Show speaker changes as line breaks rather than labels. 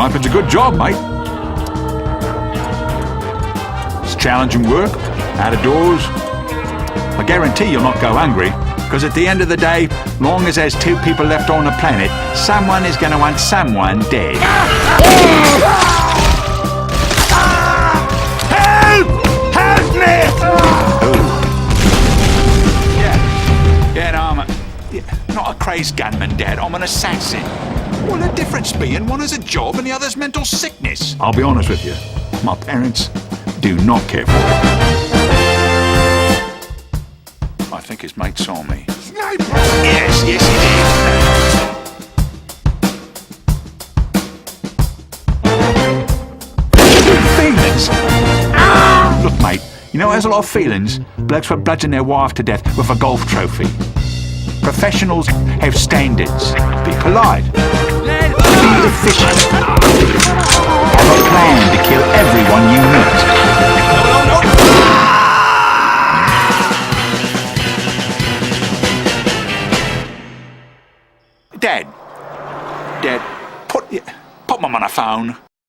life, it's a good job, mate. It's challenging work, out of doors. I guarantee you'll not go hungry, because at the end of the day, long as there's two people left on the planet, someone is going to want someone dead.
Help! Help me!
Yeah, no, I'm not a crazed gunman, Dad. I'm an assassin. Well, the difference being one has a job and the other's mental sickness. I'll be honest with you. My parents do not care for it. I think his mate saw me.
Sniper!
Yes, he did. Feelings? Look, mate, you know there's a lot of feelings. Blokes were bludgeoning their wife to death with a golf trophy. Professionals have standards. Be polite. Be efficient. Have a plan to kill everyone you meet. Dad, put Mum on the phone.